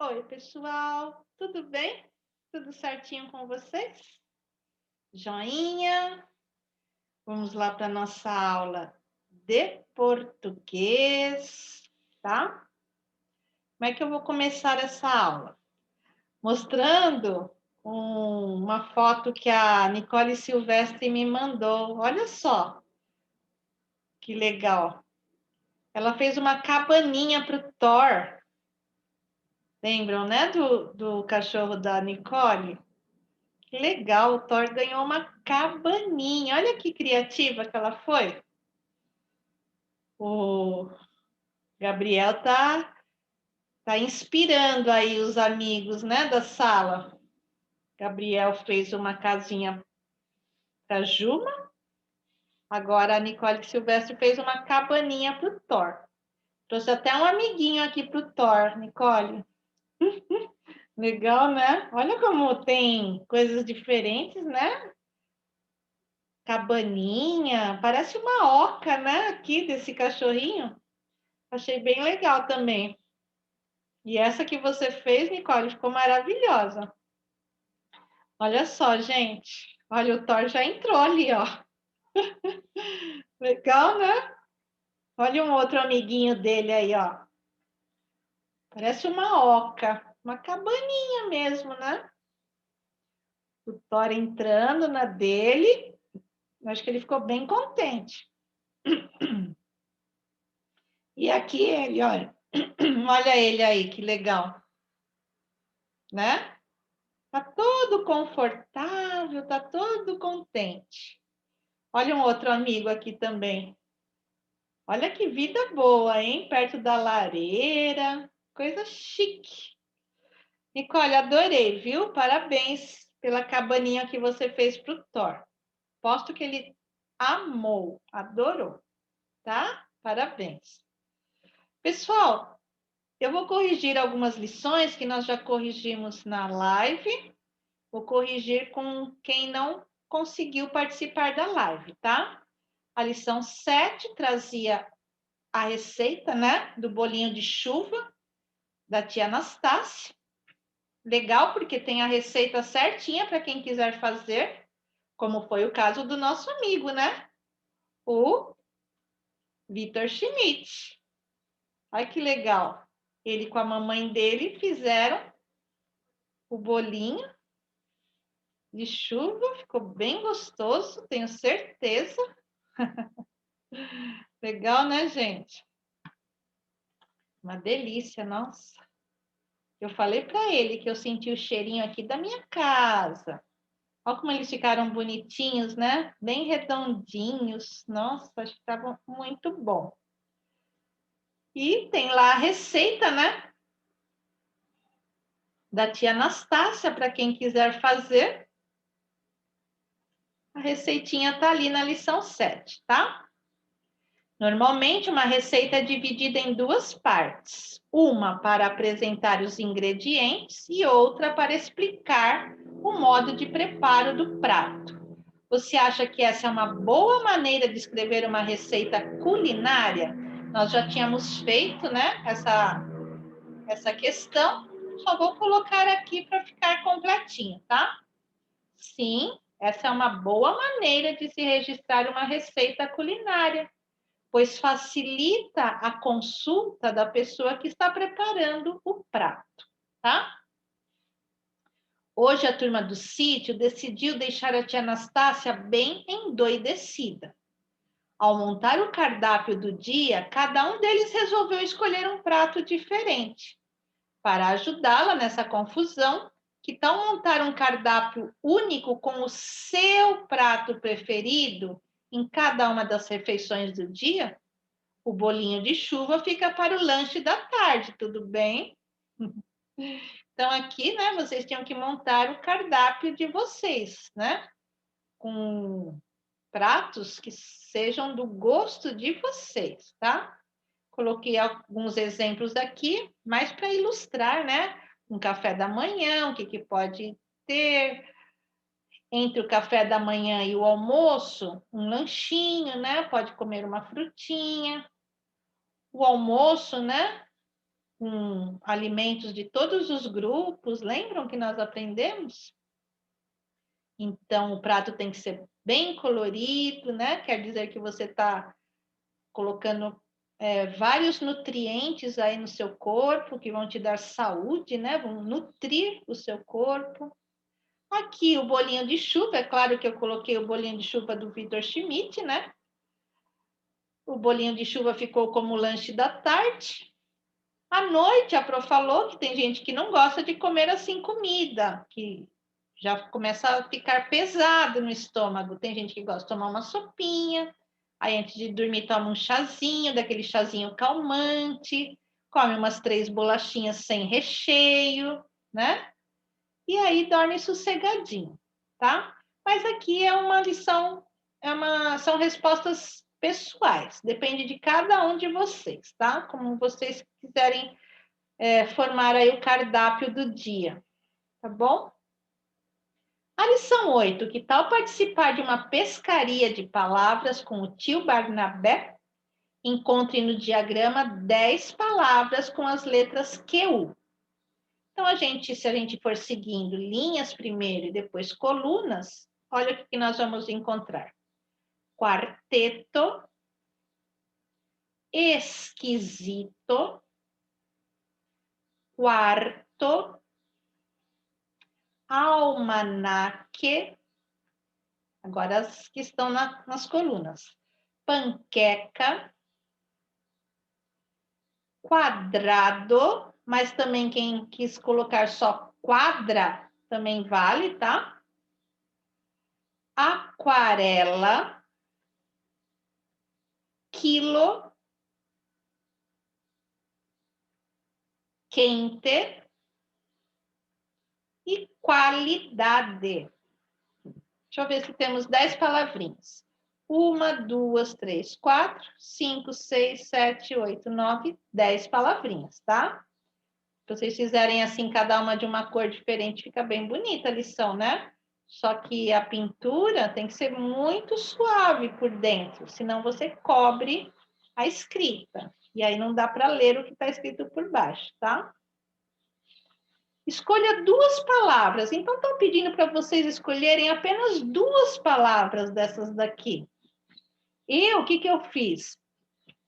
Oi, pessoal, tudo bem? Tudo certinho com vocês? Joinha? Vamos lá para nossa aula de português, tá? Como é que eu vou começar essa aula? Mostrando uma foto que a Nicole Silvestre me mandou. Olha só, que legal. Ela fez uma cabaninha para o Thor. Lembram, né, do cachorro da Nicole? Que legal, o Thor ganhou uma cabaninha. Olha que criativa que ela foi. O Gabriel tá inspirando aí os amigos, né, da sala. Gabriel fez uma casinha para Juma. Agora a Nicole Silvestre fez uma cabaninha para o Thor. Trouxe até um amiguinho aqui para o Thor, Nicole. Legal, né? Olha como tem coisas diferentes, né? Cabaninha, parece uma oca, né? Aqui desse cachorrinho. Achei bem legal também. E essa que você fez, Nicole, ficou maravilhosa. Olha só, gente. Olha, o Thor já entrou ali, ó. Legal, né? Olha um outro amiguinho dele aí, ó. Parece uma oca, uma cabaninha mesmo, né? O Thor entrando na dele. Eu acho que ele ficou bem contente. E aqui ele, olha. Olha ele aí, que legal, né? Tá todo confortável, tá todo contente. Olha um outro amigo aqui também. Olha que vida boa, hein? Perto da lareira. Coisa chique. Nicole, adorei, viu? Parabéns pela cabaninha que você fez para o Thor. Posto que ele amou, adorou, tá? Parabéns. Pessoal, eu vou corrigir algumas lições que nós já corrigimos na live. Vou corrigir com quem não conseguiu participar da live, tá? A lição 7 trazia a receita, né, do bolinho de chuva da tia Anastácia. Legal, porque tem a receita certinha para quem quiser fazer, como foi o caso do nosso amigo, né? O Vitor Schmidt. Olha que legal. Ele com a mamãe dele fizeram o bolinho de chuva, ficou bem gostoso, tenho certeza. Legal, né, gente? Uma delícia, nossa. Eu falei para ele que eu senti o cheirinho aqui da minha casa. Olha como eles ficaram bonitinhos, né? Bem redondinhos. Nossa, acho que estavam muito bom. E tem lá a receita, né? Da tia Anastácia, para quem quiser fazer. A receitinha tá ali na lição 7, tá? Normalmente, uma receita é dividida em duas partes. Uma para apresentar os ingredientes e outra para explicar o modo de preparo do prato. Você acha que essa é uma boa maneira de escrever uma receita culinária? Nós já tínhamos feito, né, essa questão. Só vou colocar aqui para ficar completinho, tá? Sim, essa é uma boa maneira de se registrar uma receita culinária, pois facilita a consulta da pessoa que está preparando o prato, tá? Hoje a turma do sítio decidiu deixar a tia Anastácia bem endoidecida. Ao montar o cardápio do dia, cada um deles resolveu escolher um prato diferente. Para ajudá-la nessa confusão, que tal montar um cardápio único com o seu prato preferido em cada uma das refeições do dia? O bolinho de chuva fica para o lanche da tarde, tudo bem? Então, aqui, né, vocês tinham que montar o cardápio de vocês, né? Com pratos que sejam do gosto de vocês, tá? Coloquei alguns exemplos aqui, mais para ilustrar, né? Um café da manhã, o que, que pode ter. Entre o café da manhã e o almoço, um lanchinho, né? Pode comer uma frutinha. O almoço, né? com alimentos de todos os grupos, lembram que nós aprendemos? Então, o prato tem que ser bem colorido, né? Quer dizer que você está colocando vários nutrientes aí no seu corpo, que vão te dar saúde, né? Vão nutrir o seu corpo. Aqui o bolinho de chuva, é claro que eu coloquei o bolinho de chuva do Vitor Schmidt, né? O bolinho de chuva ficou como lanche da tarde. À noite, a Pro falou que tem gente que não gosta de comer assim comida, que já começa a ficar pesado no estômago. Tem gente que gosta de tomar uma sopinha, aí antes de dormir toma um chazinho, daquele chazinho calmante, come umas 3 bolachinhas sem recheio, né? E aí dorme sossegadinho, tá? Mas aqui é uma lição, são respostas pessoais, depende de cada um de vocês, tá? Como vocês quiserem formar aí o cardápio do dia, tá bom? A lição 8, que tal participar de uma pescaria de palavras com o tio Barnabé? Encontre no diagrama 10 palavras com as letras QU. Então, se a gente for seguindo linhas primeiro e depois colunas, olha o que nós vamos encontrar. Quarteto, esquisito, quarto, almanaque, agora as que estão nas colunas. Panqueca, quadrado, mas também quem quis colocar só quadra também vale, tá? Aquarela, quilo, quente e qualidade. Deixa eu ver se temos 10 palavrinhas. 1, 2, 3, 4, 5, 6, 7, 8, 9, 10 palavrinhas, tá? Se vocês fizerem assim, cada uma de uma cor diferente, fica bem bonita a lição, né? Só que a pintura tem que ser muito suave por dentro, senão você cobre a escrita. E aí não dá para ler o que está escrito por baixo, tá? Escolha 2 palavras. Então, estou pedindo para vocês escolherem apenas 2 palavras dessas daqui. O que eu fiz?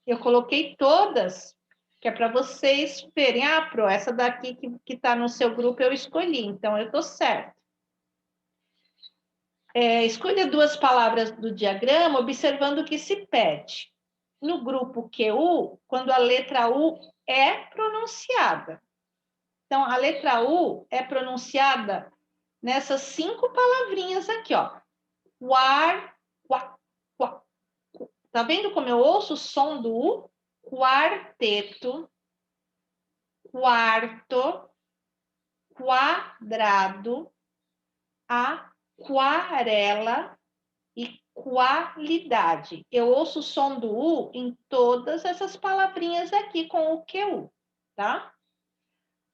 Eu coloquei todas, que é para vocês verem. Ah, Pro, essa daqui que está no seu grupo eu escolhi, então eu estou certo. Escolha 2 palavras do diagrama, observando o que se pede. No grupo QU, quando a letra U é pronunciada. Então, a letra U é pronunciada nessas 5 palavrinhas aqui, ó. Tá vendo como eu ouço o som do U? Quarteto, quarto, quadrado, aquarela e qualidade. Eu ouço o som do U em todas essas palavrinhas aqui com o QU, tá?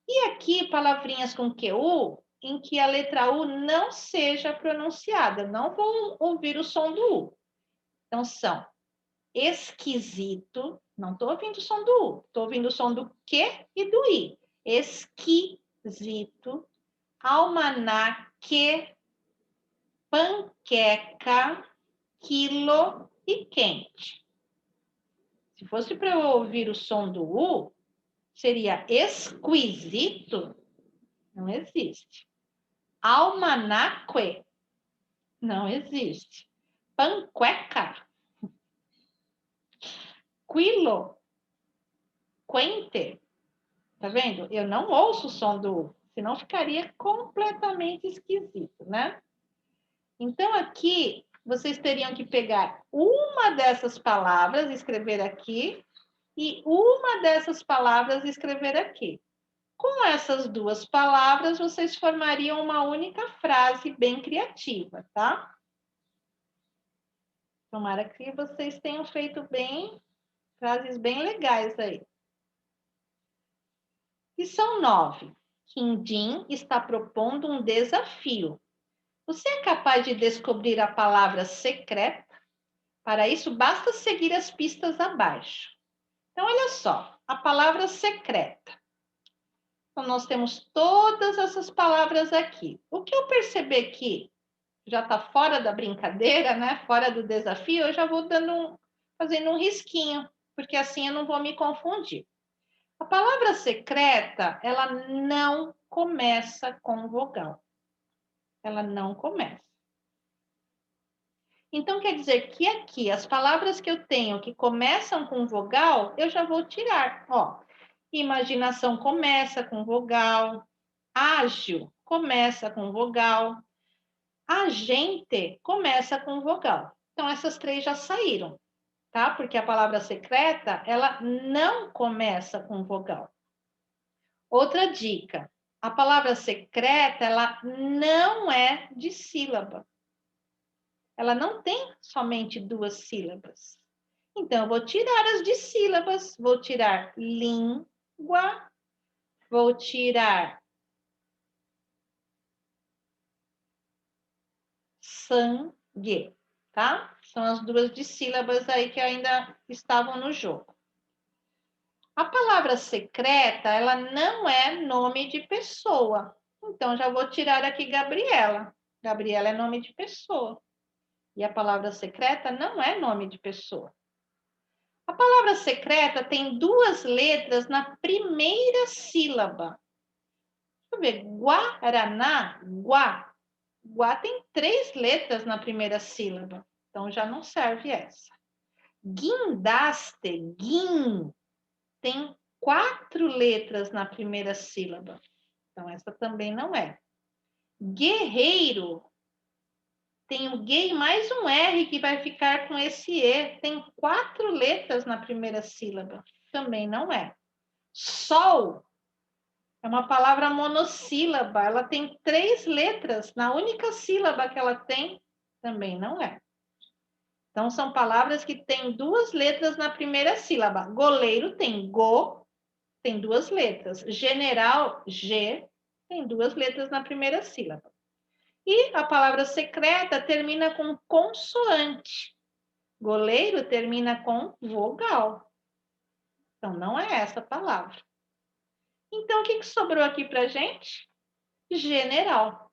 E aqui, palavrinhas com QU, em que a letra U não seja pronunciada. Não vou ouvir o som do U. Então, são esquisito. Não estou ouvindo o som do U. Estou ouvindo o som do Q e do I. Esquisito. Almanaque. Panqueca. Quilo e quente. Se fosse para eu ouvir o som do U, seria esquisito. Não existe. Almanaque não existe. Panqueca, quilo, quente. Tá vendo? Eu não ouço o som do U, senão ficaria completamente esquisito, né? Então, aqui, vocês teriam que pegar uma dessas palavras, escrever aqui, e uma dessas palavras, escrever aqui. Com essas 2 palavras, vocês formariam uma única frase bem criativa, tá? Tomara que vocês tenham feito frases bem legais aí. Lição 9. Quindim está propondo um desafio. Você é capaz de descobrir a palavra secreta? Para isso, basta seguir as pistas abaixo. Então, olha só, a palavra secreta. Então, nós temos todas essas palavras aqui. O que eu perceber que já está fora da brincadeira, né? Fora do desafio, eu já vou fazendo um risquinho, porque assim eu não vou me confundir. A palavra secreta, ela não começa com vogal. Ela não começa. Então, quer dizer que aqui, as palavras que eu tenho que começam com vogal, eu já vou tirar. Ó, imaginação começa com vogal. Ágil começa com vogal. Agente começa com vogal. Então, essas três já saíram, tá? Porque a palavra secreta, ela não começa com vogal. Outra dica, a palavra secreta, ela não é de sílaba. Ela não tem somente 2 sílabas. Então, eu vou tirar as de sílabas, vou tirar língua, vou tirar sangue, tá? São as 2 de sílabas aí que ainda estavam no jogo. A palavra secreta, ela não é nome de pessoa. Então, já vou tirar aqui Gabriela. Gabriela é nome de pessoa. E a palavra secreta não é nome de pessoa. A palavra secreta tem 2 letras na primeira sílaba. Deixa eu ver. Guaraná, guá. Guá tem 3 letras na primeira sílaba. Então, já não serve essa. Guindaste, guin, tem 4 letras na primeira sílaba. Então, essa também não é. Guerreiro, tem o G e mais um R que vai ficar com esse E. Tem 4 letras na primeira sílaba. Também não é. Sol é uma palavra monossílaba. Ela tem 3 letras na única sílaba que ela tem. Também não é. Então, são palavras que têm 2 letras na primeira sílaba. Goleiro tem go, tem 2 letras. General, G, tem 2 letras na primeira sílaba. E a palavra secreta termina com consoante. Goleiro termina com vogal. Então, não é essa palavra. Então, o que sobrou aqui para a gente? General.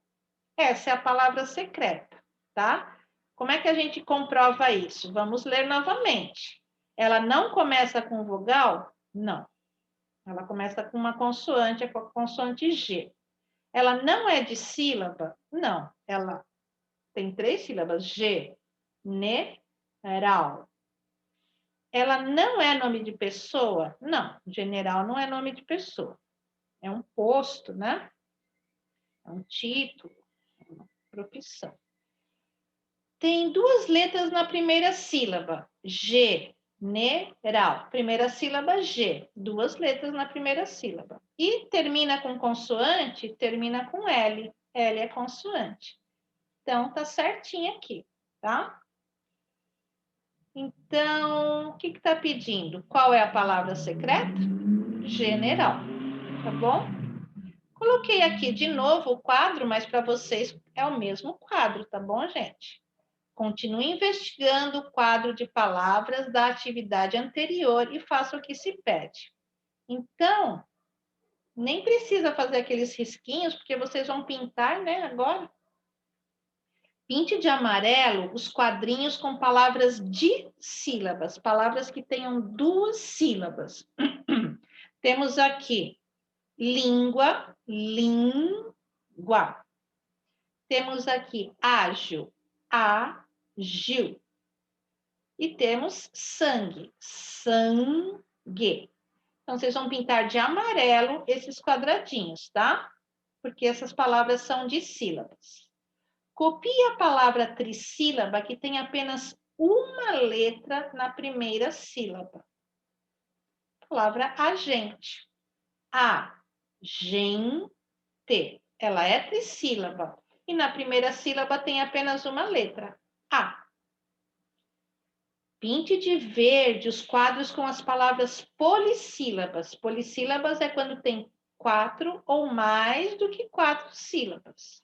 Essa é a palavra secreta, tá? Como é que a gente comprova isso? Vamos ler novamente. Ela não começa com vogal? Não. Ela começa com uma consoante, com a consoante G. Ela não é de sílaba? Não. Ela tem 3 sílabas. General. Ela não é nome de pessoa? Não. General não é nome de pessoa. É um posto, né? É um título, é uma profissão. Tem 2 letras na primeira sílaba. General. Primeira sílaba, G. 2 letras na primeira sílaba. E termina com consoante, termina com L. L é consoante. Então, tá certinho aqui, tá? Então, o que está pedindo? Qual é a palavra secreta? General, tá bom? Coloquei aqui de novo o quadro, mas para vocês é o mesmo quadro, tá bom, gente? Continue investigando o quadro de palavras da atividade anterior e faça o que se pede. Então, nem precisa fazer aqueles risquinhos, porque vocês vão pintar, né, agora. Pinte de amarelo os quadrinhos com palavras de sílabas, palavras que tenham 2 sílabas. Temos aqui língua, língua. Temos aqui ágil, ágil. E temos sangue, sangue. Então, vocês vão pintar de amarelo esses quadradinhos, tá? Porque essas palavras são de sílabas. Copie a palavra trissílaba que tem apenas uma letra na primeira sílaba. Palavra agente. Agente. Ela é trissílaba. E na primeira sílaba tem apenas uma letra. A. Pinte de verde os quadros com as palavras polissílabas. Polissílabas é quando tem 4 ou mais do que 4 sílabas.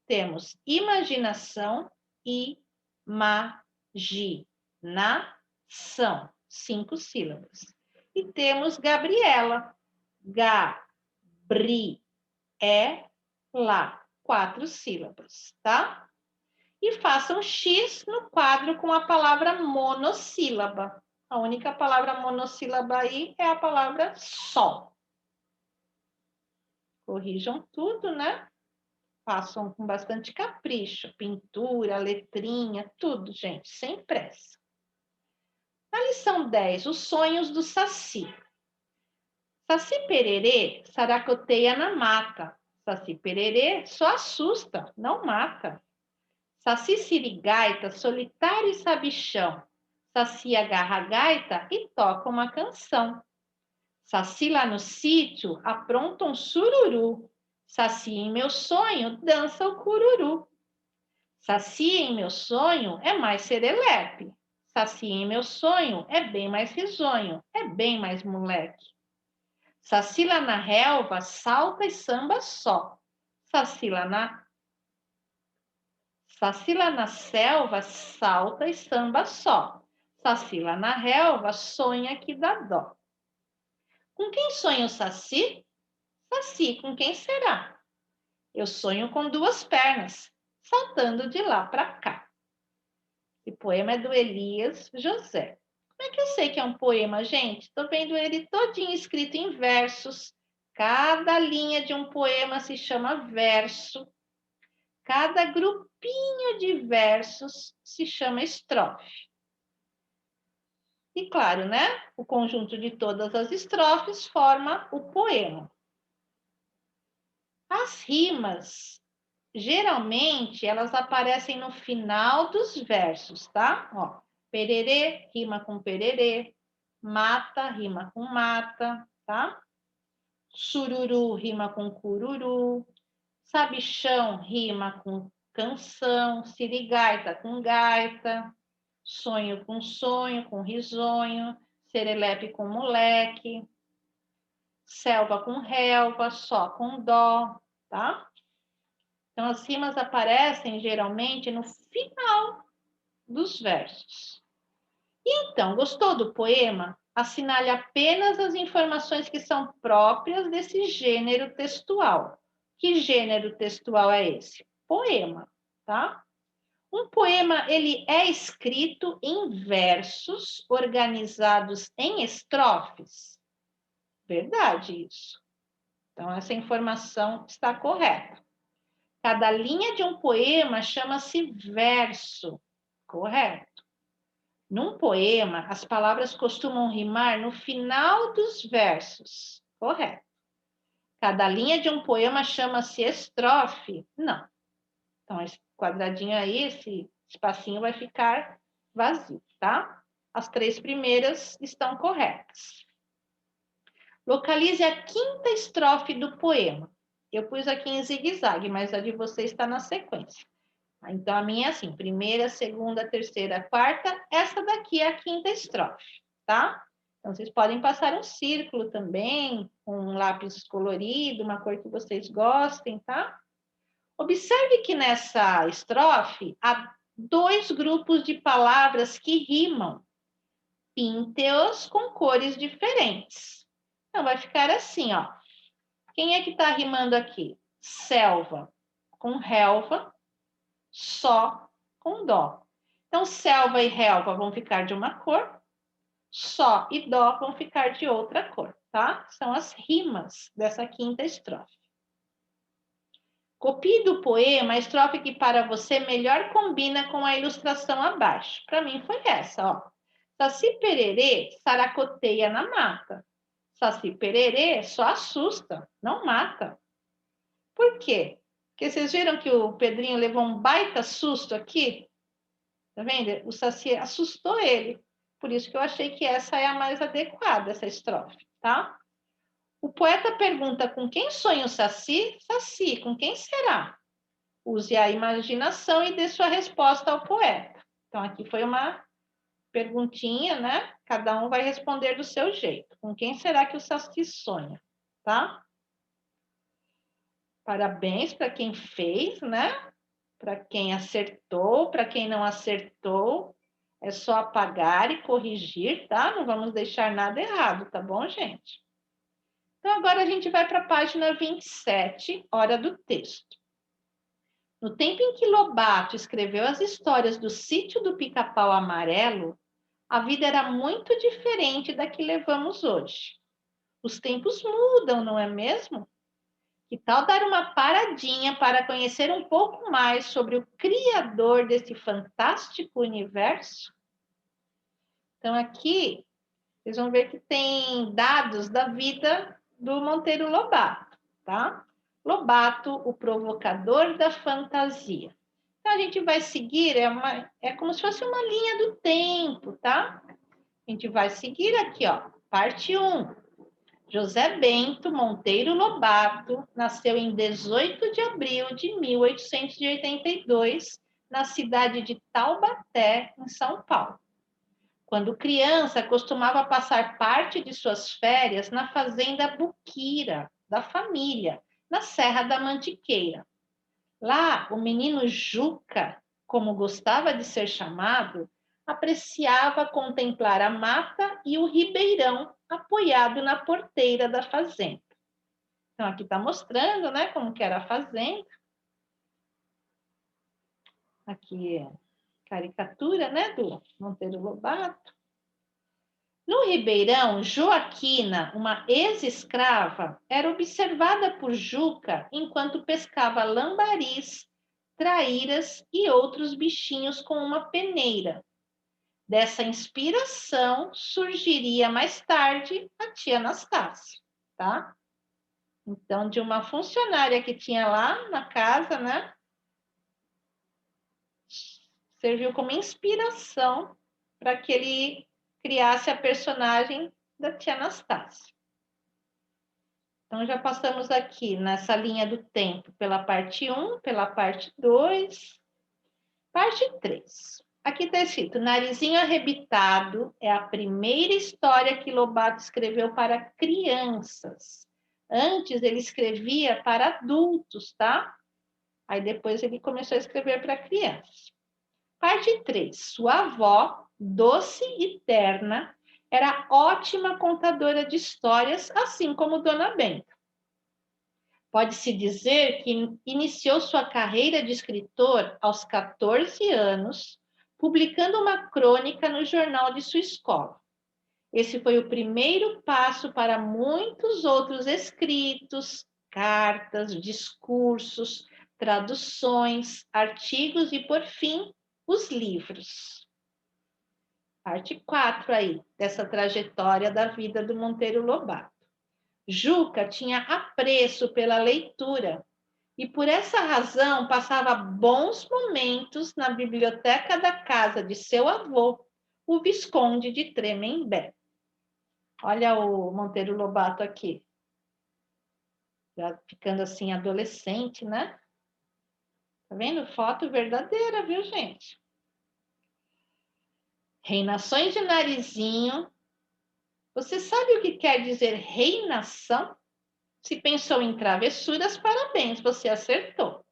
Temos imaginação e imaginação, 5 sílabas. E temos Gabriela, Gabriela, bri, lá. 4 sílabas, tá? E façam X no quadro com a palavra monossílaba. A única palavra monossílaba aí é a palavra sol. Corrijam tudo, né? Façam com bastante capricho. Pintura, letrinha, tudo, gente, sem pressa. Na lição 10, os sonhos do Saci. Saci pererê saracoteia na mata. Saci pererê só assusta, não mata. Saci sirigaita, solitário e sabichão. Saci agarra a gaita e toca uma canção. Saci lá no sítio apronta um sururu. Saci em meu sonho dança o cururu. Saci em meu sonho é mais serelepe. Saci em meu sonho é bem mais risonho, é bem mais moleque. Saci lá na relva salta e samba só. Saci lá na selva salta e samba só. Saci lá na relva sonha que dá dó. Com quem sonha o Saci? Saci, com quem será? Eu sonho com 2 pernas, saltando de lá para cá. Esse poema é do Elias José. Como é que eu sei que é um poema, gente? Estou vendo ele todinho escrito em versos. Cada linha de um poema se chama verso. Cada grupinho de versos se chama estrofe. E claro, né? O conjunto de todas as estrofes forma o poema. As rimas, geralmente, elas aparecem no final dos versos, tá? Ó, pererê rima com pererê, mata rima com mata, tá? Sururu rima com cururu, sabichão rima com canção, sirigaita com gaita, sonho com risonho, serelepe com moleque, selva com relva, só com dó, tá? Então, as rimas aparecem geralmente no final dos versos. E então, gostou do poema? Assinale apenas as informações que são próprias desse gênero textual. Que gênero textual é esse? Poema, tá? Um poema, ele é escrito em versos organizados em estrofes? Verdade isso. Então, essa informação está correta. Cada linha de um poema chama-se verso, correto? Num poema, as palavras costumam rimar no final dos versos, correto? Cada linha de um poema chama-se estrofe? Não. Então, esse quadradinho aí, esse espacinho vai ficar vazio, tá? As 3 primeiras estão corretas. Localize a 5ª estrofe do poema. Eu pus aqui em zigue-zague, mas a de vocês está na sequência. Então, a minha é assim, 1ª, 2ª, 3ª, 4ª, essa daqui é a 5ª estrofe, tá? Então, vocês podem passar um círculo também, um lápis colorido, uma cor que vocês gostem, tá? Observe que nessa estrofe há 2 grupos de palavras que rimam. Pinte-os com cores diferentes. Então, vai ficar assim, ó. Quem é que está rimando aqui? Selva com relva, só com dó. Então, selva e relva vão ficar de uma cor, só e dó vão ficar de outra cor, tá? São as rimas dessa 5ª estrofe. Copie do poema a estrofe que para você melhor combina com a ilustração abaixo. Para mim foi essa, ó. Saci pererê saracoteia na mata. Saci pererê só assusta, não mata. Por quê? Porque vocês viram que o Pedrinho levou um baita susto aqui? Tá vendo? O Saci assustou ele. Por isso que eu achei que essa é a mais adequada, essa estrofe, tá? O poeta pergunta com quem sonha o Saci? Saci, com quem será? Use a imaginação e dê sua resposta ao poeta. Então, aqui foi uma perguntinha, né? Cada um vai responder do seu jeito. Com quem será que o Saci sonha, tá? Parabéns para quem fez, né? Para quem acertou, para quem não acertou, é só apagar e corrigir, tá? Não vamos deixar nada errado, tá bom, gente? Então, agora a gente vai para a página 27, hora do texto. No tempo em que Lobato escreveu as histórias do Sítio do Pica-Pau Amarelo, a vida era muito diferente da que levamos hoje. Os tempos mudam, não é mesmo? Que tal dar uma paradinha para conhecer um pouco mais sobre o criador desse fantástico universo? Então, aqui, vocês vão ver que tem dados da vida do Monteiro Lobato, tá? Lobato, o provocador da fantasia. Então, a gente vai seguir, é como se fosse uma linha do tempo, tá? A gente vai seguir aqui, ó, parte 1. José Bento Monteiro Lobato nasceu em 18 de abril de 1882, na cidade de Taubaté, em São Paulo. Quando criança, costumava passar parte de suas férias na fazenda Buquira, da família, na Serra da Mantiqueira. Lá, o menino Juca, como gostava de ser chamado, apreciava contemplar a mata e o ribeirão apoiado na porteira da fazenda. Então, aqui está mostrando, né, como que era a fazenda. Aqui é caricatura, né, do Monteiro Lobato. No ribeirão, Joaquina, uma ex-escrava, era observada por Juca enquanto pescava lambaris, traíras e outros bichinhos com uma peneira. Dessa inspiração surgiria mais tarde a tia Anastácia, tá? Então, de uma funcionária que tinha lá na casa, né? Serviu como inspiração para que ele criasse a personagem da tia Anastácia. Então, já passamos aqui nessa linha do tempo pela parte 1, pela parte 2, parte 3. Aqui está escrito, Narizinho Arrebitado é a primeira história que Lobato escreveu para crianças. Antes ele escrevia para adultos, tá? Aí depois ele começou a escrever para crianças. Parte 3. Sua avó, doce e terna, era ótima contadora de histórias, assim como Dona Benta. Pode-se dizer que iniciou sua carreira de escritor aos 14 anos, publicando uma crônica no jornal de sua escola. Esse foi o primeiro passo para muitos outros escritos, cartas, discursos, traduções, artigos e, por fim, os livros. Parte 4 aí, dessa trajetória da vida do Monteiro Lobato. Juca tinha apreço pela leitura e, por essa razão, passava bons momentos na biblioteca da casa de seu avô, o Visconde de Tremembé. Olha o Monteiro Lobato aqui, já ficando assim adolescente, né? Tá vendo? Foto verdadeira, viu, gente? Reinações de Narizinho. Você sabe o que quer dizer reinação? Se pensou em travessuras, parabéns, você acertou.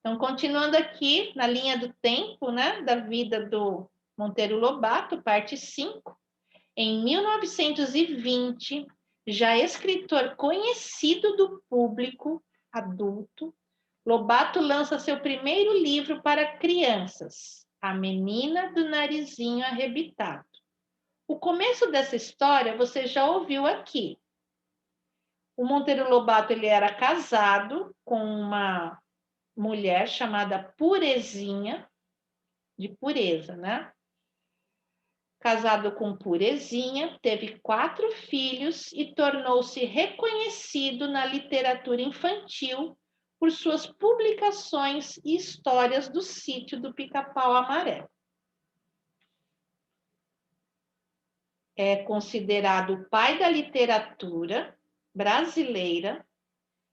Então, continuando aqui na linha do tempo, né, da vida do Monteiro Lobato, parte 5. Em 1920, já escritor conhecido do público adulto, Lobato lança seu primeiro livro para crianças, A Menina do Narizinho Arrebitado. O começo dessa história você já ouviu aqui. O Monteiro Lobato ele era casado com uma mulher chamada Purezinha, de pureza, né? Casado com Purezinha, teve 4 filhos e tornou-se reconhecido na literatura infantil por suas publicações e histórias do Sítio do Pica-Pau Amarelo. É considerado o pai da literatura brasileira.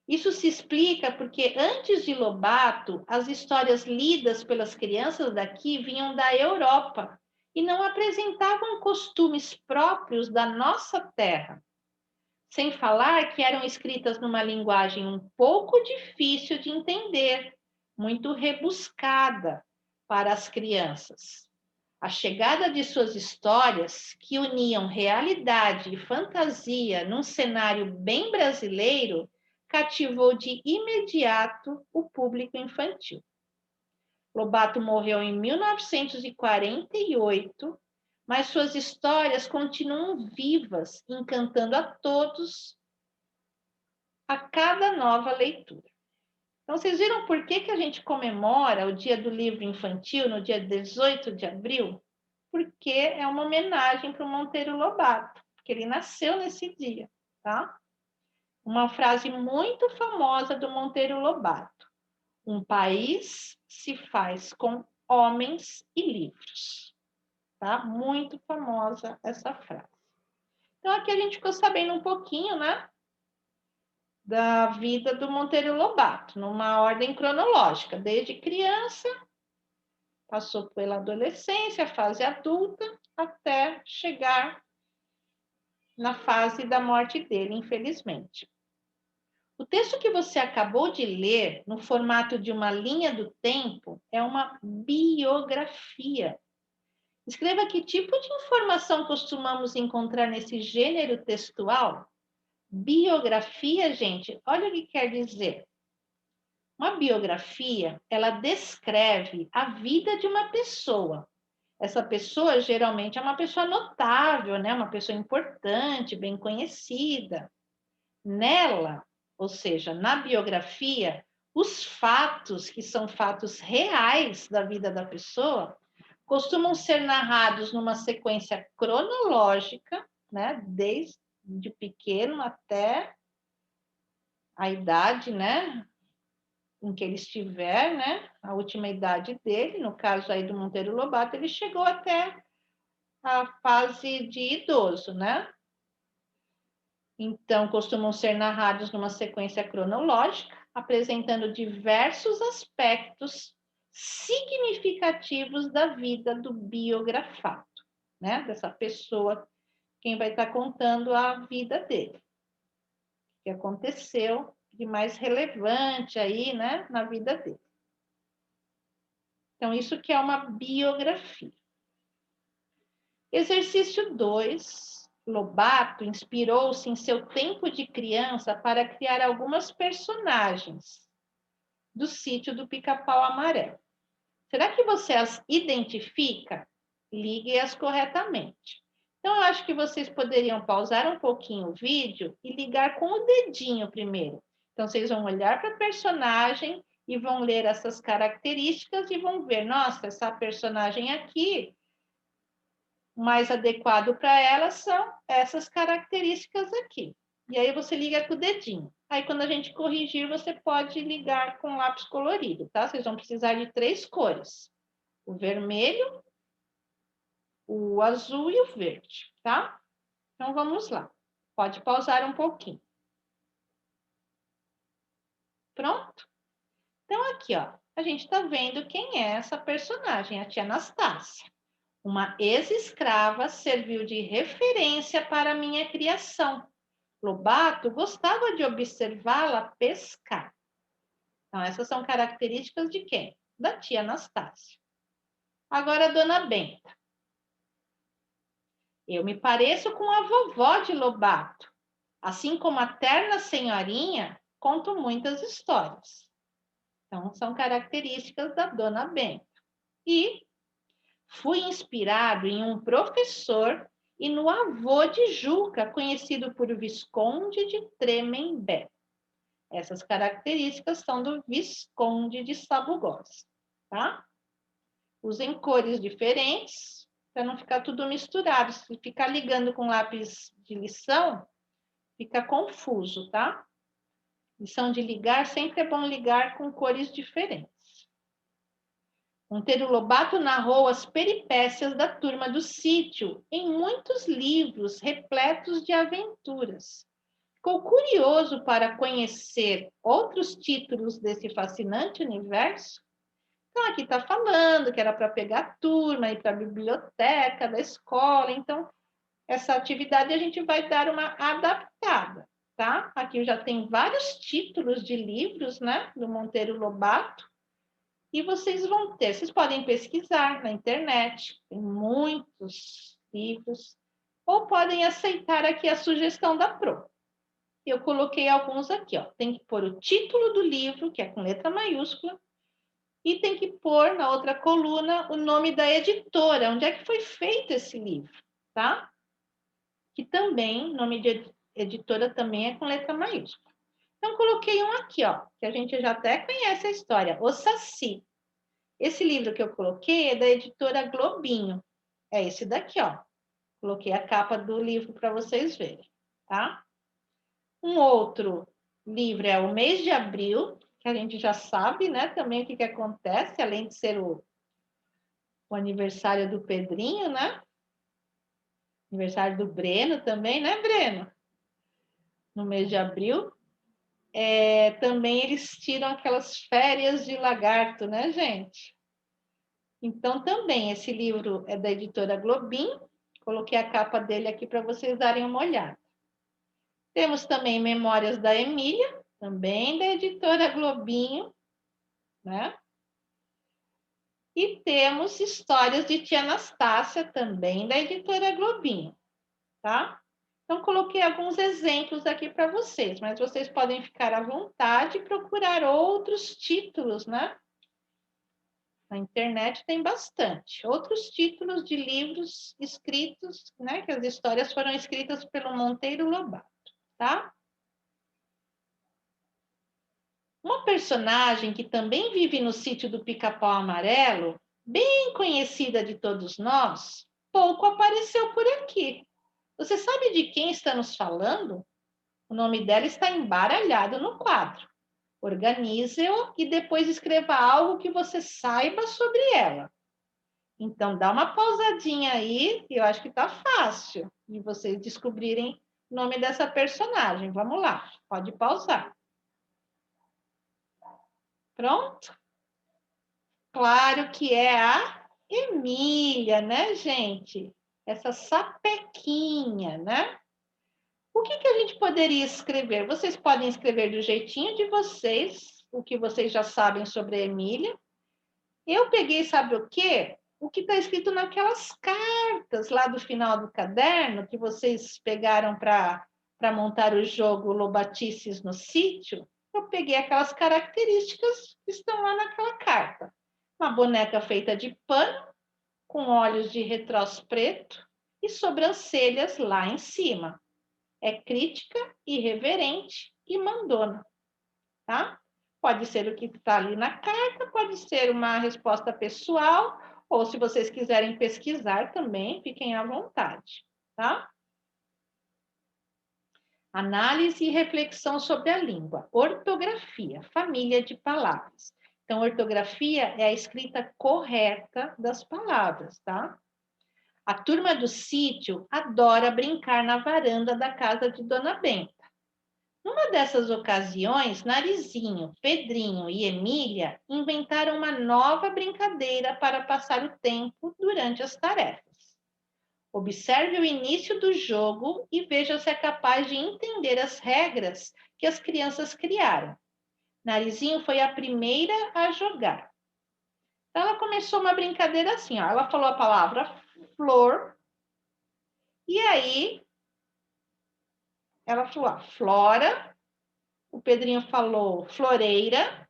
Isso se explica porque antes de Lobato, as histórias lidas pelas crianças daqui vinham da Europa e não apresentavam costumes próprios da nossa terra. Sem falar que eram escritas numa linguagem um pouco difícil de entender, muito rebuscada para as crianças. A chegada de suas histórias, que uniam realidade e fantasia num cenário bem brasileiro, cativou de imediato o público infantil. Lobato morreu em 1948, mas suas histórias continuam vivas, encantando a todos a cada nova leitura. Então, vocês viram por que a gente comemora o Dia do Livro Infantil no dia 18 de abril? Porque é uma homenagem para o Monteiro Lobato, porque ele nasceu nesse dia, tá? Uma frase muito famosa do Monteiro Lobato: um país se faz com homens e livros, tá? Muito famosa essa frase. Então, aqui a gente ficou sabendo um pouquinho, né, da vida do Monteiro Lobato, numa ordem cronológica, desde criança, passou pela adolescência, fase adulta, até chegar na fase da morte dele, infelizmente. O texto que você acabou de ler, no formato de uma linha do tempo, é uma biografia. Escreva que tipo de informação costumamos encontrar nesse gênero textual. Biografia, gente, olha o que quer dizer. Uma biografia, ela descreve a vida de uma pessoa. Essa pessoa geralmente é uma pessoa notável, né? Uma pessoa importante, bem conhecida. Nela, ou seja, na biografia, os fatos que são fatos reais da vida da pessoa costumam ser narrados numa sequência cronológica, né? Desde pequeno até a idade, né, em que ele estiver, né, a última idade dele, no caso aí do Monteiro Lobato, ele chegou até a fase de idoso, né? Então, costumam ser narrados numa sequência cronológica, apresentando diversos aspectos significativos da vida do biografado, né? Dessa pessoa, quem vai estar contando a vida dele. O que aconteceu de mais relevante aí, né, na vida dele. Então, isso que é uma biografia. Exercício 2. Lobato inspirou-se em seu tempo de criança para criar algumas personagens do sítio do Pica-Pau Amarelo. Será que você as identifica? Ligue-as corretamente. Então, eu acho que vocês poderiam pausar um pouquinho o vídeo e ligar com o dedinho primeiro. Então, vocês vão olhar para a personagem e vão ler essas características e vão ver, nossa, essa personagem aqui, o mais adequado para ela são essas características aqui. E aí você liga com o dedinho. Aí, quando a gente corrigir, você pode ligar com lápis colorido, tá? Vocês vão precisar de 3 cores: o vermelho, o azul e o verde, tá? Então, vamos lá. Pode pausar um pouquinho. Pronto? Então, aqui, ó, a gente está vendo quem é essa personagem, a tia Anastácia. Uma ex-escrava serviu de referência para a minha criação. Lobato gostava de observá-la pescar. Então, essas são características de quem? Da tia Anastácia. Agora, a dona Benta. Eu me pareço com a vovó de Lobato. Assim como a terna senhorinha, conto muitas histórias. Então, são características da dona Benta. E fui inspirado em um professor e no avô de Juca, conhecido por Visconde de Tremembé. Essas características são do Visconde de Sabugosa, tá? Usem cores diferentes para não ficar tudo misturado. Se ficar ligando com lápis de lição, fica confuso, tá? Lição de ligar, sempre é bom ligar com cores diferentes. Monteiro Lobato narrou as peripécias da turma do sítio em muitos livros repletos de aventuras. Ficou curioso para conhecer outros títulos desse fascinante universo? Então, aqui está falando que era para pegar a turma, ir para a biblioteca da escola. Então, essa atividade a gente vai dar uma adaptada, tá? Aqui já tem vários títulos de livros, né, do Monteiro Lobato. E vocês vão ter, vocês podem pesquisar na internet, tem muitos livros, ou podem aceitar aqui a sugestão da Pro. Eu coloquei alguns aqui, ó. Tem que pôr o título do livro, que é com letra maiúscula, e tem que pôr na outra coluna o nome da editora, onde é que foi feito esse livro, tá? Que também, nome de editora também é com letra maiúscula. Então, coloquei um aqui, ó, que a gente já até conhece a história, O Saci. Esse livro que eu coloquei é da editora Globinho. É esse daqui, ó. Coloquei a capa do livro para vocês verem, tá? Um outro livro é O Mês de Abril, que a gente já sabe, né, também o que acontece, além de ser o aniversário do Pedrinho, né? Aniversário do Breno também, né, Breno? No mês de abril. Também eles tiram aquelas férias de lagarto, né, gente? Então, também, esse livro é da editora Globinho. Coloquei a capa dele aqui para vocês darem uma olhada. Temos também Memórias da Emília, também da editora Globinho, né? E temos Histórias de Tia Anastácia, também da editora Globinho, tá? Então, coloquei alguns exemplos aqui para vocês, mas vocês podem ficar à vontade e procurar outros títulos, né? Na internet tem bastante. Outros títulos de livros escritos, né? Que as histórias foram escritas pelo Monteiro Lobato, tá? Uma personagem que também vive no sítio do Pica-Pau Amarelo, bem conhecida de todos nós, pouco apareceu por aqui. Você sabe de quem estamos falando? O nome dela está embaralhado no quadro. Organize-o e depois escreva algo que você saiba sobre ela. Então, dá uma pausadinha aí, eu acho que está fácil de vocês descobrirem o nome dessa personagem. Vamos lá, pode pausar. Pronto? Claro que é a Emília, né, gente? Essa sapequinha, né? O que a gente poderia escrever? Vocês podem escrever do jeitinho de vocês, o que vocês já sabem sobre a Emília. Eu peguei, sabe o quê? O que está escrito naquelas cartas lá do final do caderno, que vocês pegaram para montar o jogo Lobatices no Sítio. Eu peguei aquelas características que estão lá naquela carta. Uma boneca feita de pano, com olhos de retroço preto e sobrancelhas lá em cima. É crítica, irreverente e mandona, tá? Pode ser o que está ali na carta, pode ser uma resposta pessoal, ou se vocês quiserem pesquisar também, fiquem à vontade, tá? Análise e reflexão sobre a língua. Ortografia, família de palavras. Então, ortografia é a escrita correta das palavras, tá? A turma do sítio adora brincar na varanda da casa de Dona Benta. Numa dessas ocasiões, Narizinho, Pedrinho e Emília inventaram uma nova brincadeira para passar o tempo durante as tarefas. Observe o início do jogo e veja se é capaz de entender as regras que as crianças criaram. Narizinho foi a primeira a jogar. Então, ela começou uma brincadeira assim, ó. Ela falou a palavra flor, e aí ela falou flora, o Pedrinho falou floreira,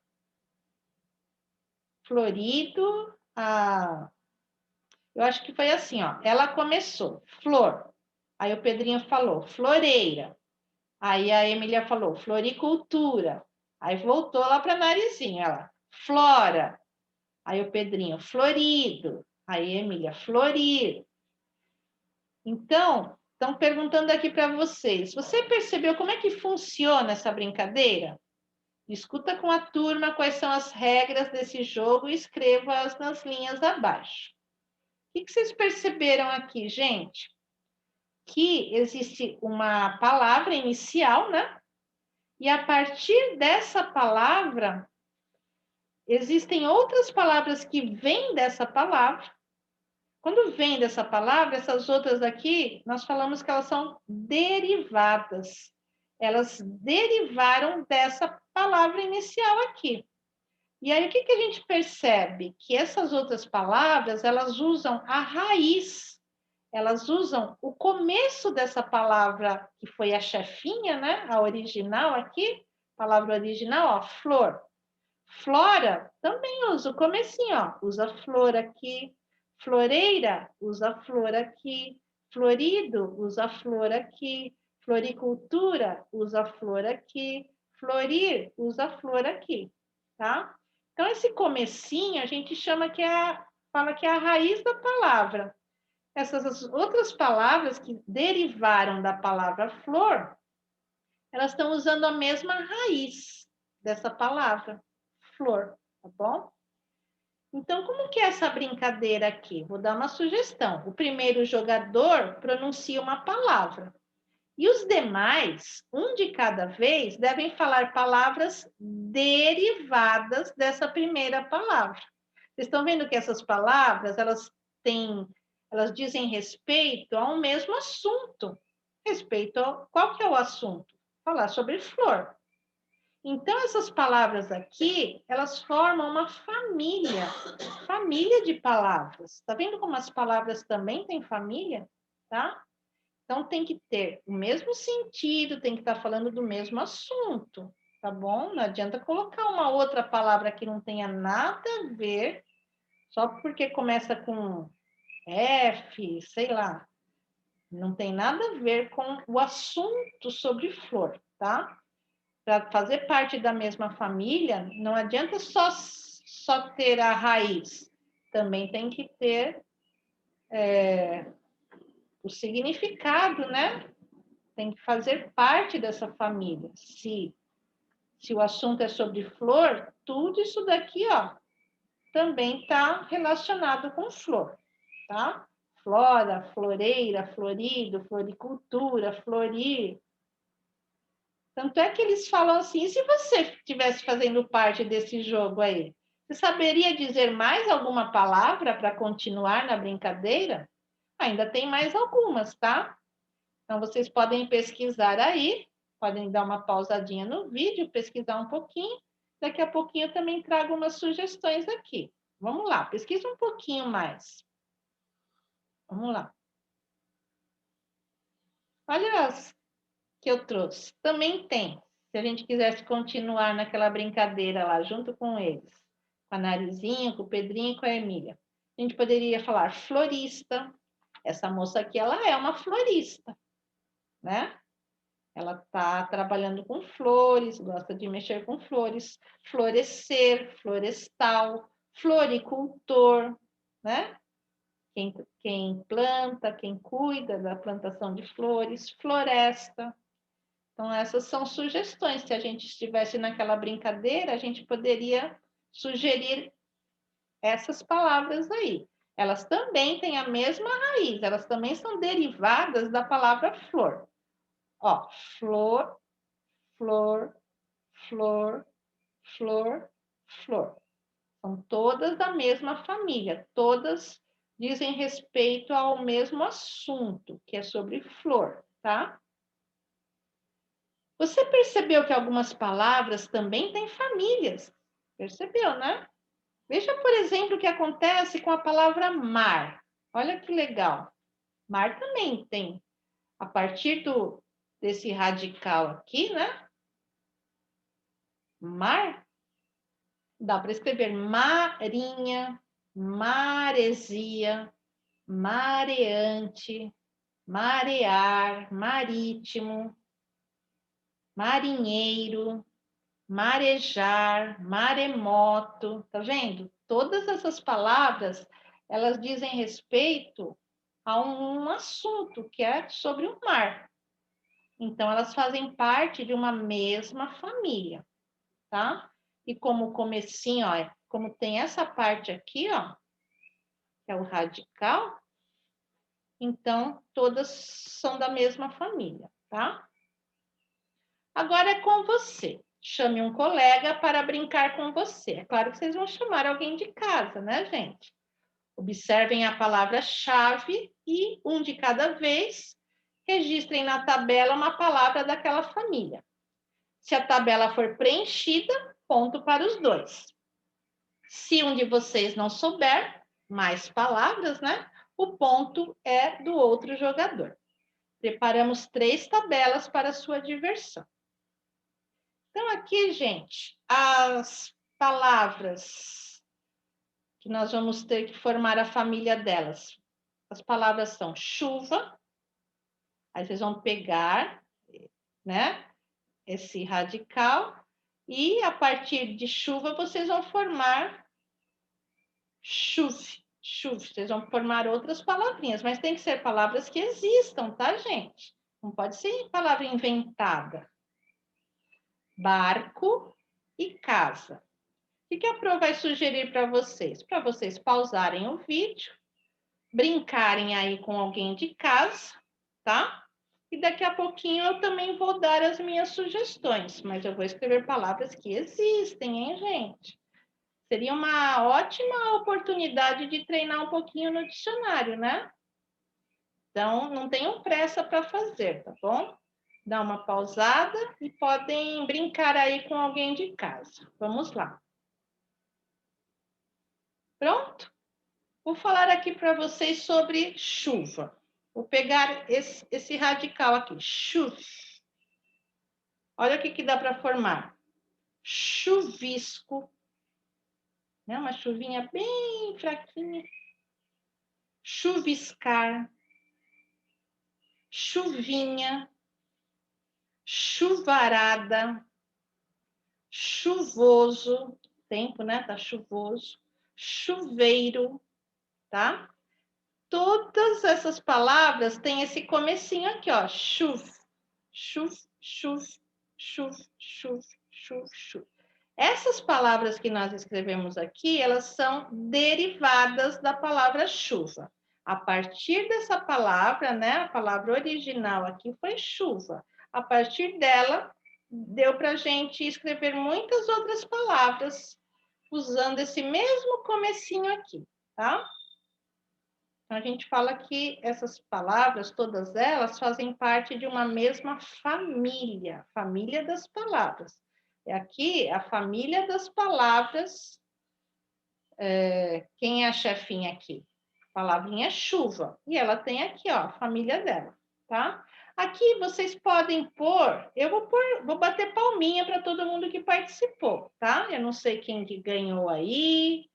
florido, eu acho que foi assim, ó. Ela começou, flor. Aí o Pedrinho falou, floreira. Aí a Emília falou, floricultura. Aí voltou lá para Narizinho, ela, flora. Aí o Pedrinho, florido. Aí a Emília, florir. Então, estão perguntando aqui para vocês, você percebeu como é que funciona essa brincadeira? Discuta com a turma quais são as regras desse jogo e escreva-as nas linhas abaixo. O que vocês perceberam aqui, gente? Que existe uma palavra inicial, né? E a partir dessa palavra, existem outras palavras que vêm dessa palavra. Quando vem dessa palavra, essas outras aqui, nós falamos que elas são derivadas. Elas derivaram dessa palavra inicial aqui. E aí, o que a gente percebe? Que essas outras palavras, elas usam a raiz, elas usam o começo dessa palavra, que foi a chefinha, né? A original aqui, palavra original, ó, flor. Flora também usa o comecinho, ó. Usa flor aqui. Floreira, usa flor aqui. Florido, usa flor aqui. Floricultura, usa flor aqui. Florir, usa flor aqui, tá? Então, esse comecinho a gente chama que fala que é a raiz da palavra. Essas outras palavras que derivaram da palavra flor, elas estão usando a mesma raiz dessa palavra, flor, tá bom? Então, como que é essa brincadeira aqui? Vou dar uma sugestão. O primeiro jogador pronuncia uma palavra. E os demais, um de cada vez, devem falar palavras derivadas dessa primeira palavra. Vocês estão vendo que essas palavras, elas dizem respeito a um mesmo assunto. Qual que é o assunto? Falar sobre flor. Então, essas palavras aqui, elas formam uma família de palavras. Tá vendo como as palavras também têm família? Tá? Então, tem que ter o mesmo sentido, tem que estar falando do mesmo assunto, tá bom? Não adianta colocar uma outra palavra que não tenha nada a ver, só porque começa com F, sei lá. Não tem nada a ver com o assunto sobre flor, tá? Para fazer parte da mesma família, não adianta só ter a raiz, também tem que ter o significado, né? Tem que fazer parte dessa família. Se o assunto é sobre flor, tudo isso daqui, ó, também está relacionado com flor, tá? Flora, floreira, florido, floricultura, florir. Tanto é que eles falam assim, e se você estivesse fazendo parte desse jogo aí, você saberia dizer mais alguma palavra para continuar na brincadeira? Ainda tem mais algumas, tá? Então, vocês podem pesquisar aí, podem dar uma pausadinha no vídeo, pesquisar um pouquinho. Daqui a pouquinho eu também trago umas sugestões aqui. Vamos lá, pesquisa um pouquinho mais. Vamos lá. Olha as que eu trouxe. Também tem, se a gente quisesse continuar naquela brincadeira lá, junto com eles, com a Narizinho, com o Pedrinho e com a Emília. A gente poderia falar florista. Essa moça aqui, ela é uma florista, né? Ela está trabalhando com flores, gosta de mexer com flores, florescer, florestal, floricultor, né? Quem planta, quem cuida da plantação de flores, floresta. Então, essas são sugestões. Se a gente estivesse naquela brincadeira, a gente poderia sugerir essas palavras aí. Elas também têm a mesma raiz, elas também são derivadas da palavra flor. Ó, flor, flor, flor, flor, flor. São todas da mesma família, todas dizem respeito ao mesmo assunto, que é sobre flor, tá? Você percebeu que algumas palavras também têm famílias? Percebeu, né? Veja, por exemplo, o que acontece com a palavra mar. Olha que legal. Mar também tem, a partir desse radical aqui, né? Mar, dá para escrever marinha, maresia, mareante, marear, marítimo, marinheiro, marejar, maremoto, tá vendo? Todas essas palavras, elas dizem respeito a um assunto que é sobre o mar. Então, elas fazem parte de uma mesma família, tá? E como o comecinho, ó, como tem essa parte aqui, ó, que é o radical, então todas são da mesma família, tá? Agora é com você. Chame um colega para brincar com você. É claro que vocês vão chamar alguém de casa, né, gente? Observem a palavra-chave e, um de cada vez, registrem na tabela uma palavra daquela família. Se a tabela for preenchida, ponto para os dois. Se um de vocês não souber mais palavras, né? O ponto é do outro jogador. Preparamos 3 tabelas para sua diversão. Então, aqui, gente, as palavras que nós vamos ter que formar a família delas. As palavras são chuva, aí vocês vão pegar, né, esse radical, e a partir de chuva vocês vão formar chuve. Chuve, vocês vão formar outras palavrinhas, mas tem que ser palavras que existam, tá, gente? Não pode ser palavra inventada. Barco e casa. O que a Pro vai sugerir para vocês? Para vocês pausarem o vídeo, brincarem aí com alguém de casa, tá? E daqui a pouquinho eu também vou dar as minhas sugestões, mas eu vou escrever palavras que existem, hein, gente? Seria uma ótima oportunidade de treinar um pouquinho no dicionário, né? Então, não tenham pressa para fazer, tá bom? Dá uma pausada e podem brincar aí com alguém de casa. Vamos lá. Pronto? Vou falar aqui para vocês sobre chuva. Vou pegar esse radical aqui, chuva. Olha o que dá para formar. Chuvisco, né? Uma chuvinha bem fraquinha. Chuviscar, chuvinha, chuvarada, chuvoso, tempo, né? Tá chuvoso. Chuveiro, tá? Todas essas palavras têm esse comecinho aqui, ó. Chuv, chuv, chuv, chuv, chuv, chuv, chuv. Essas palavras que nós escrevemos aqui, elas são derivadas da palavra chuva. A partir dessa palavra, né, a palavra original aqui foi chuva. A partir dela, deu para a gente escrever muitas outras palavras usando esse mesmo comecinho aqui, tá? Então, a gente fala que essas palavras, todas elas, fazem parte de uma mesma família, família das palavras. É aqui a família das palavras. Quem é a chefinha aqui? A palavrinha chuva. E ela tem aqui, ó, a família dela, tá? Aqui vocês podem pôr, vou bater palminha para todo mundo que participou, tá? Eu não sei quem que ganhou aí,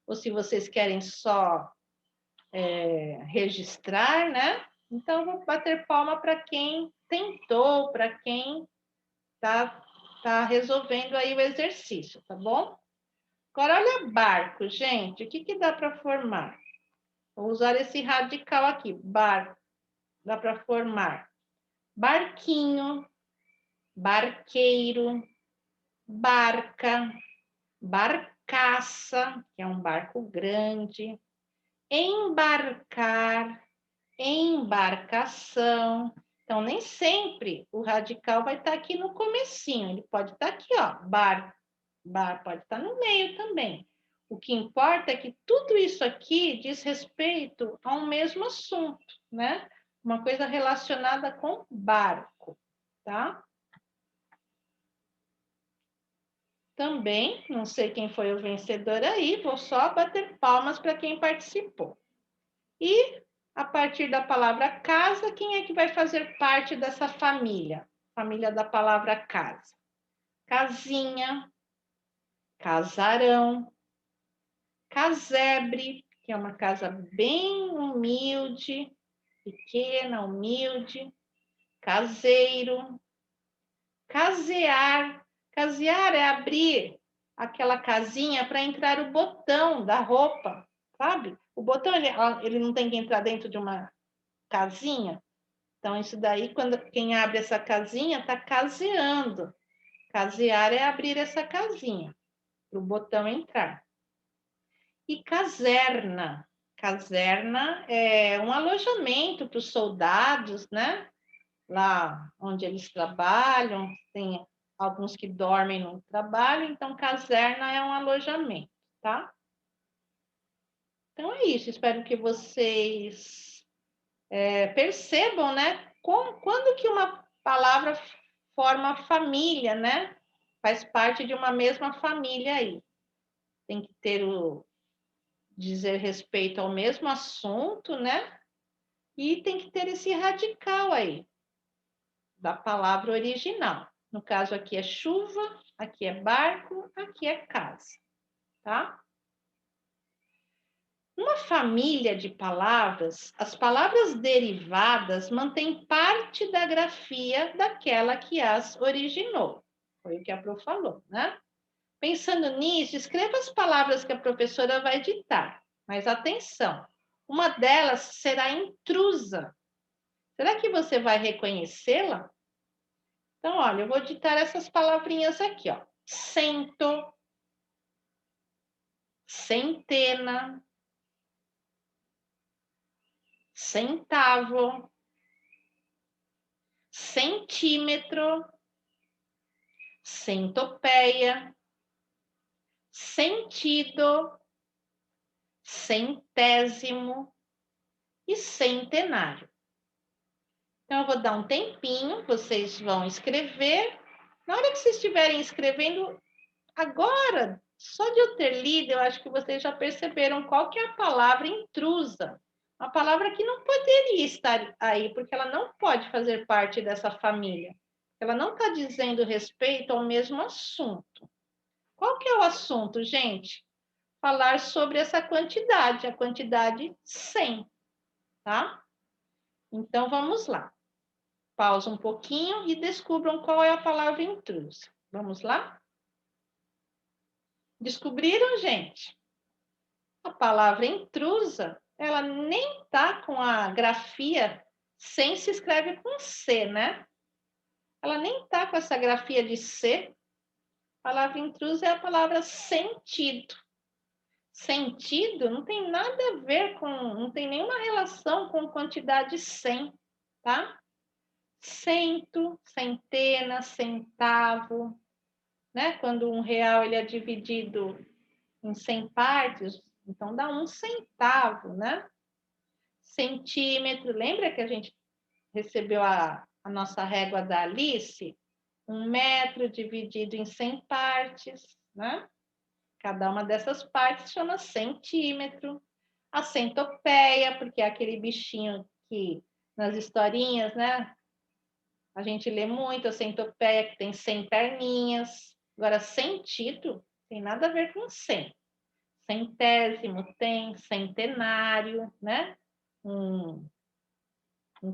ou se vocês querem só registrar, né? Então, vou bater palma para quem tentou, para quem tá resolvendo aí o exercício, tá bom? Agora, olha barco, gente. O que dá para formar? Vou usar esse radical aqui, barco. Dá para formar barquinho, barqueiro, barca, barcaça, que é um barco grande, embarcar, embarcação. Então, nem sempre o radical vai estar aqui no comecinho, ele pode estar aqui, ó, bar pode estar no meio também. O que importa é que tudo isso aqui diz respeito a um mesmo assunto, né? Uma coisa relacionada com barco, tá? Também, não sei quem foi o vencedor aí, vou só bater palmas para quem participou. E a partir da palavra casa, quem é que vai fazer parte dessa família? Família da palavra casa. Casinha, casarão, casebre, que é uma casa bem humilde, pequena, humilde, caseiro, casear. Casear é abrir aquela casinha para entrar o botão da roupa, sabe? O botão, ele não tem que entrar dentro de uma casinha. Então, isso daí, quando quem abre essa casinha, está caseando. Casear é abrir essa casinha, para o botão entrar. E caserna. Caserna é um alojamento para os soldados, né? Lá onde eles trabalham, tem alguns que dormem no trabalho, então caserna é um alojamento, tá? Então é isso, espero que vocês percebam, né? Quando que uma palavra forma família, né? Faz parte de uma mesma família aí. tem que ter dizer respeito ao mesmo assunto, né? E tem que ter esse radical aí, da palavra original. No caso, aqui é chuva, aqui é barco, aqui é casa, tá? Uma família de palavras, as palavras derivadas mantêm parte da grafia daquela que as originou. Foi o que a Pro falou, né? Pensando nisso, escreva as palavras que a professora vai ditar. Mas atenção, uma delas será intrusa. Será que você vai reconhecê-la? Então, olha, eu vou ditar essas palavrinhas aqui, ó. Cento, centena, centavo, centímetro, centopeia, sentido, centésimo e centenário. Então, eu vou dar um tempinho, vocês vão escrever. Na hora que vocês estiverem escrevendo, agora, só de eu ter lido, eu acho que vocês já perceberam qual que é a palavra intrusa. Uma palavra que não poderia estar aí, porque ela não pode fazer parte dessa família. Ela não está dizendo respeito ao mesmo assunto. Qual que é o assunto, gente? Falar sobre essa quantidade, a quantidade 100, tá? Então, vamos lá. Pausa um pouquinho e descubram qual é a palavra intrusa. Vamos lá? Descobriram, gente? A palavra intrusa, ela nem tá com a grafia sem se escreve com C, né? Ela nem tá com essa grafia de C. A palavra intrusa é a palavra sentido. Sentido não tem nada a ver com, não tem nenhuma relação com quantidade 100, tá? Cento, centena, centavo, né? Quando R$1 ele é dividido em 100 partes, então dá 1 centavo, né? Centímetro, lembra que a gente recebeu a nossa régua da Alice? 1 metro dividido em 100 partes, né? Cada uma dessas partes chama centímetro. A centopeia, porque é aquele bichinho que nas historinhas, né? A gente lê muito a centopeia, que tem 100 perninhas. Agora, sentido tem nada a ver com 100. Centésimo tem, centenário, né? Um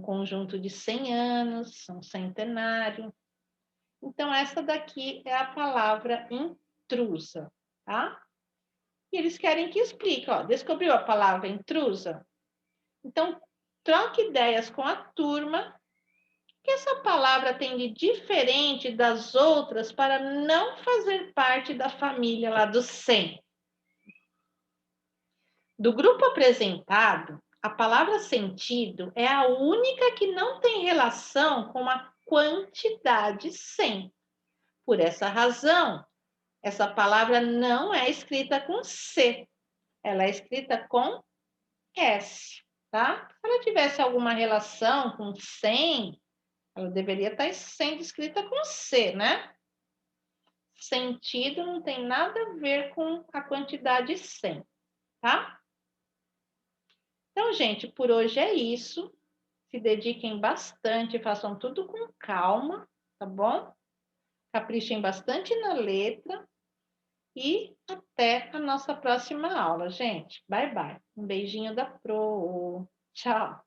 conjunto de 100 anos, um centenário. Então, essa daqui é a palavra intrusa, tá? E eles querem que explique, ó, descobriu a palavra intrusa? Então, troque ideias com a turma. O que essa palavra tem de diferente das outras para não fazer parte da família lá dos 100? Do grupo apresentado, a palavra sentido é a única que não tem relação com a quantidade 100. Por essa razão, essa palavra não é escrita com C, ela é escrita com S, tá? Se ela tivesse alguma relação com 100, ela deveria estar sendo escrita com C, né? Sentido não tem nada a ver com a quantidade 100, tá? Então, gente, por hoje é isso. Se dediquem bastante, façam tudo com calma, tá bom? Caprichem bastante na letra e até a nossa próxima aula, gente. Bye, bye. Um beijinho da Pro. Tchau.